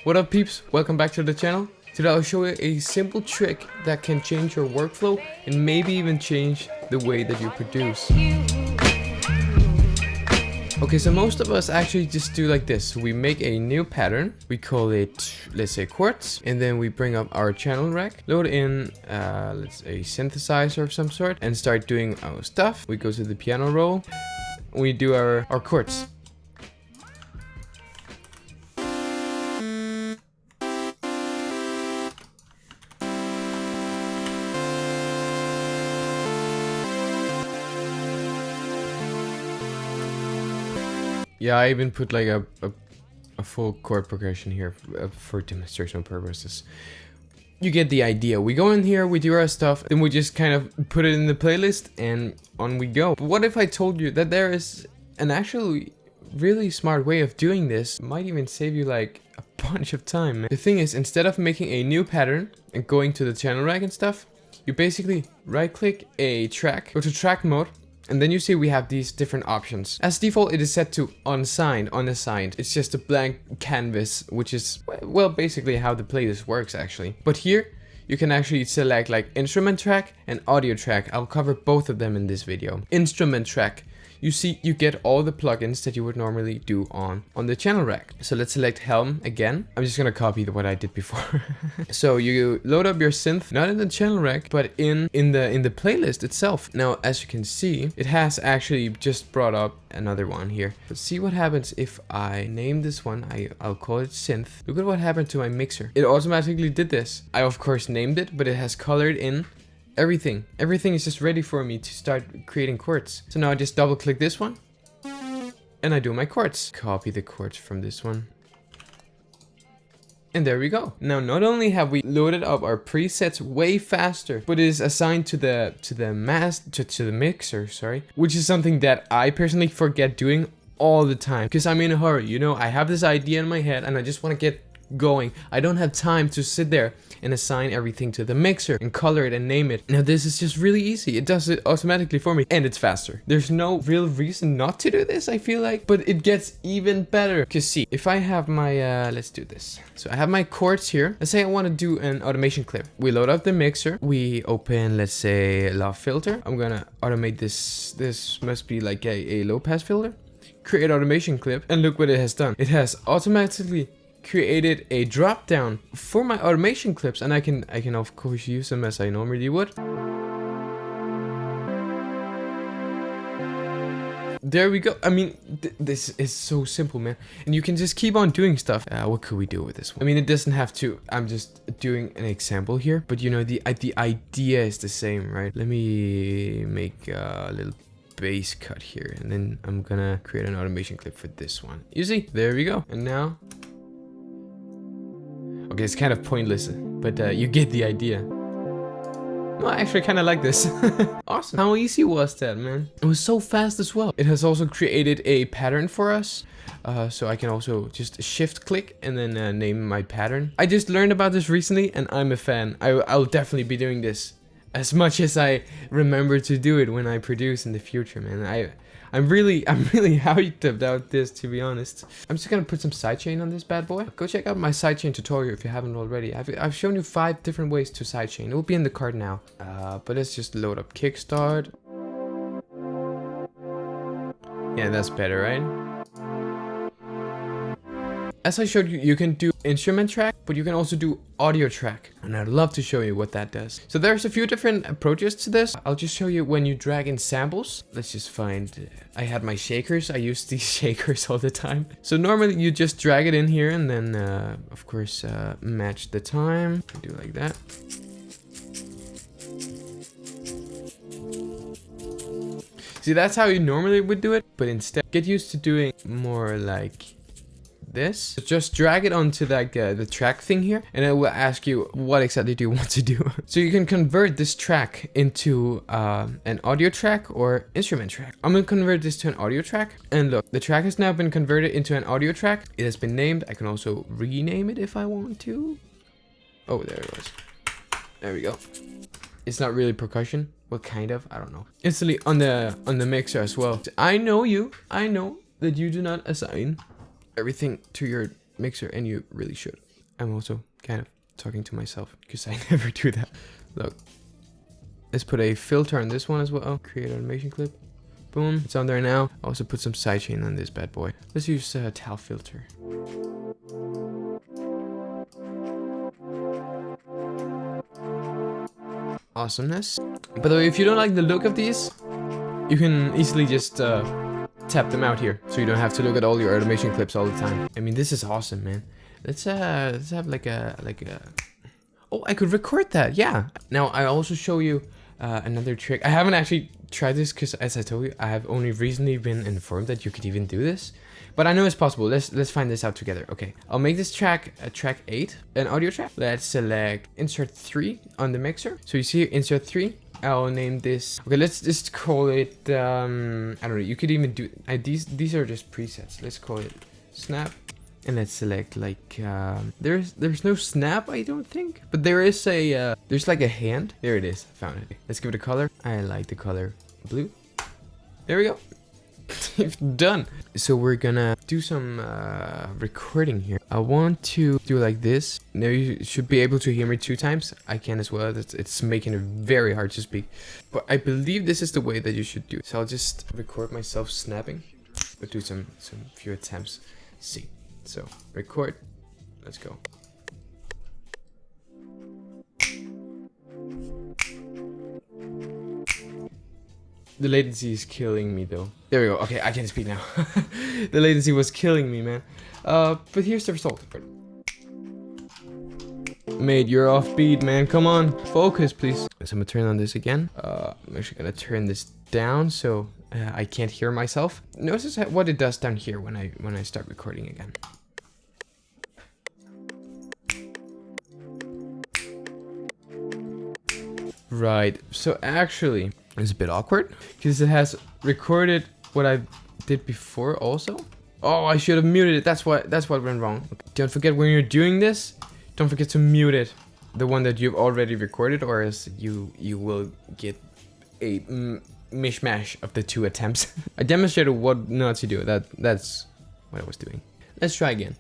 What up peeps, welcome back to the channel. Today I'll show you a simple trick that can change your workflow and maybe even change the way that you produce. Okay, so most of us actually just do like this. We make a new pattern, we call it, let's say, quartz, and then we bring up our channel rack, load in, let's say, a synthesizer of some sort, and start doing our stuff. We go to the piano roll, we do our quartz. Yeah, I even put like a full chord progression here for demonstrational purposes. You get the idea. We go in here, we do our stuff, then we just kind of put it in the playlist and on we go. But what if I told you that there is an actually really smart way of doing this? It might even save you like a bunch of time, man. The thing is, instead of making a new pattern and going to the channel rack and stuff, you basically right click a track, go to track mode, and then you see we have these different options. As default, it is set to unassigned. It's just a blank canvas, which is, well, basically how the playlist works actually. But here, you can actually select like instrument track and audio track. I'll cover both of them in this video. Instrument track. You see, you get all the plugins that you would normally do on the channel rack. So let's select Helm again. I'm just gonna copy what I did before. So you load up your synth, not in the channel rack, but in the playlist itself. Now, as you can see, it has actually just brought up another one here. Let's see what happens if I name this one. I'll call it synth. Look at what happened to my mixer. It automatically did this. I of course named it, but it has colored in everything. Everything is just ready for me to start creating chords. So now I just double click this one and I do my chords. Copy the chords from this one. And there we go. Now, not only have we loaded up our presets way faster, but it is assigned to the mixer, sorry, which is something that I personally forget doing all the time because I'm in a hurry. You know, I have this idea in my head and I just want to get going. I don't have time to sit there and assign everything to the mixer and color it and name it. Now this is just really easy. It does it automatically for me and it's faster. There's no real reason not to do this, I feel like, but it gets even better. Because see, if I have my, let's do this. So I have my chords here. Let's say I want to do an automation clip. We load up the mixer. We open, let's say, low filter. I'm gonna automate this. This must be like a low pass filter. Create automation clip and look what it has done. It has automatically created a drop down for my automation clips, and I can of course use them as I normally would. There we go. I mean, this is so simple, man, and you can just keep on doing stuff. What could we do with this one? I mean, it doesn't have to. I'm just doing an example here, but you know, the idea is the same, right? Let me make a little bass cut here, and then I'm gonna create an automation clip for this one. You see, there we go. And now, okay, it's kind of pointless, but you get the idea. No, I actually kind of like this. Awesome. How easy was that, man? It was so fast as well. It has also created a pattern for us. So I can also just shift click and then name my pattern. I just learned about this recently and I'm a fan. I'll definitely be doing this as much as I remember to do it when I produce in the future, man. I'm really hyped about this, to be honest. I'm just gonna put some sidechain on this bad boy. Go check out my sidechain tutorial if you haven't already. I've shown you 5 different ways to sidechain. It will be in the card now. But let's just load up Kickstart. Yeah, that's better, right? As I showed you, you can do instrument track, but you can also do audio track. And I'd love to show you what that does. So there's a few different approaches to this. I'll just show you when you drag in samples. Let's just find, I had my shakers. I use these shakers all the time. So normally you just drag it in here and then, of course, match the time. Do like that. See, that's how you normally would do it, but instead get used to doing more like this. Just drag it onto like the track thing here and it will ask you what exactly do you want to do. So you can convert this track into an audio track or instrument track. I'm gonna convert this to an audio track, and look, the track has now been converted into an audio track. It has been named. I can also rename it if I want to. Oh, there it was. There we go. It's not really percussion. Well, kind of, I don't know. Instantly on the mixer as well. I know that you do not assign everything to your mixer, and you really should. I'm also kind of talking to myself because I never do that. Look, let's put a filter on this one as well. Create animation clip. Boom, it's on there now. I'll also put some sidechain on this bad boy. Let's use a towel filter. Awesomeness. By the way, if you don't like the look of these, you can easily just tap them out here, so you don't have to look at all your automation clips all the time. I mean, this is awesome, man. Let's have like a oh, I could record that. Yeah. Now I also show you another trick. I haven't actually tried this because, as I told you, I have only recently been informed that you could even do this. But I know it's possible. Let's find this out together. Okay, I'll make this track a track 8, an audio track. Let's select insert 3 on the mixer. So you see here, insert 3. I'll name this. Okay, let's just call it. I don't know. You could even do these are just presets. Let's call it snap. And let's select like there's no snap, I don't think, but there is a there's like a hand. There it is. I found it. Let's give it a color. I like the color blue. There we go. Done. So we're gonna do some recording here. I want to do like this. Now you should be able to hear me 2 times. I can as well. It's making it very hard to speak, but I believe this is the way that you should do it. So I'll just record myself snapping, but do some few attempts. See. So record, let's go. The latency is killing me though. There we go. Okay, I can speak now. The latency was killing me, man. But here's the result. Mate, you're off beat, man. Come on, focus, please. So I'm gonna turn on this again. I'm actually gonna turn this down so I can't hear myself. Notice what it does down here when I start recording again. Right, so actually it's a bit awkward because it has recorded what I did before also. Oh, I should have muted it. That's what went wrong. Don't forget, when you're doing this, don't forget to mute it, the one that you've already recorded, or else you will get a mishmash of the 2 attempts. I demonstrated what not to do. That's what I was doing. Let's try again.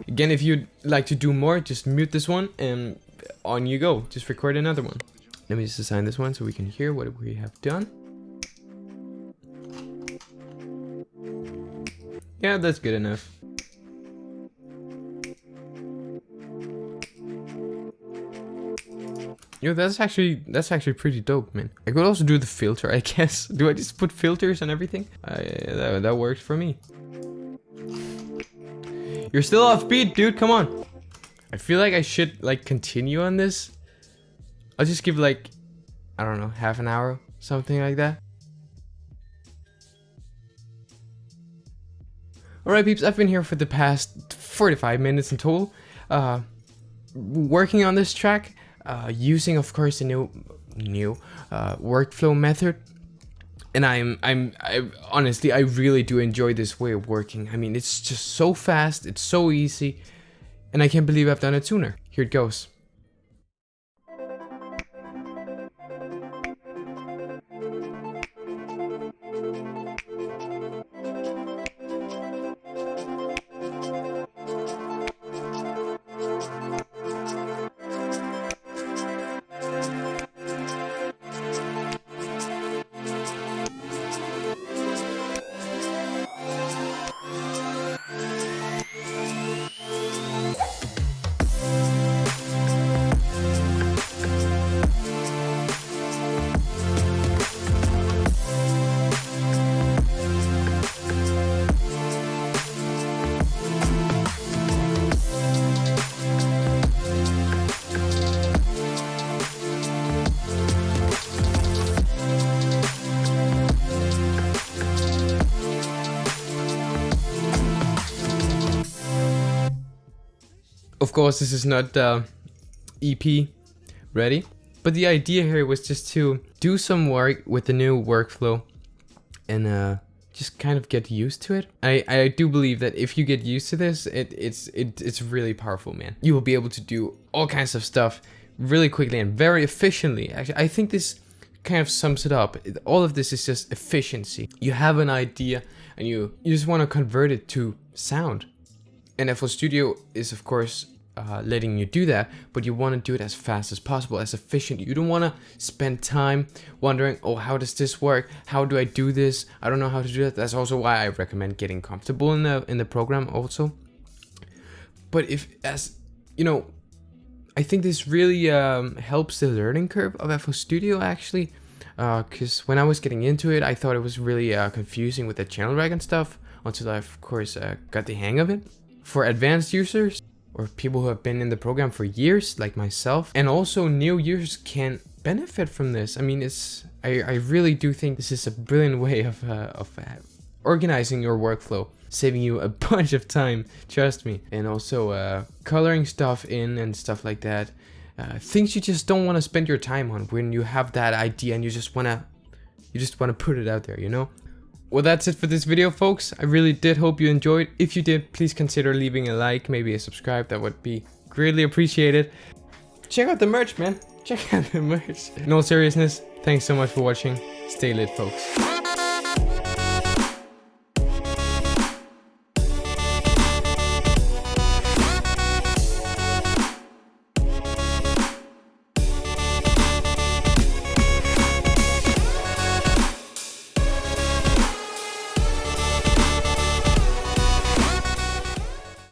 Again, if you'd like to do more, just mute this one and on you go. Just record another one. Let me just assign this one so we can hear what we have done. Yeah, that's good enough. Yo, that's actually pretty dope, man. I could also do the filter, I guess. Do I just put filters on everything? That works for me. You're still off beat, dude. Come on. I feel like I should like continue on this. I'll just give like, I don't know, half an hour, something like that. Alright, peeps, I've been here for the past 45 minutes in total, working on this track, using, of course, a new workflow method. And I honestly, I really do enjoy this way of working. I mean, it's just so fast, it's so easy, and I can't believe I've done it sooner. Here it goes. Of course, this is not EP ready, but the idea here was just to do some work with the new workflow and just kind of get used to it. I do believe that if you get used to this, it's really powerful, man. You will be able to do all kinds of stuff really quickly and very efficiently. Actually, I think this kind of sums it up. All of this is just efficiency. You have an idea and you just want to convert it to sound. And FL Studio is of course letting you do that, but you want to do it as fast as possible, as efficient. You don't want to spend time wondering, oh, how does this work? How do I do this? I don't know how to do that. That's also why I recommend getting comfortable in the program also. But if, as you know, I think this really helps the learning curve of FL Studio actually, because when I was getting into it, I thought it was really confusing with the channel drag and stuff, until I of course got the hang of it. For advanced users or people who have been in the program for years, like myself, and also new users can benefit from this. I mean, I really do think this is a brilliant way of organizing your workflow, saving you a bunch of time, trust me. And also coloring stuff in and stuff like that. Things you just don't want to spend your time on when you have that idea and you just want to put it out there, you know? Well, that's it for this video, folks. I really did hope you enjoyed. If you did, please consider leaving a like, maybe a subscribe. That would be greatly appreciated. Check out the merch, man. Check out the merch. In all seriousness, thanks so much for watching. Stay lit, folks.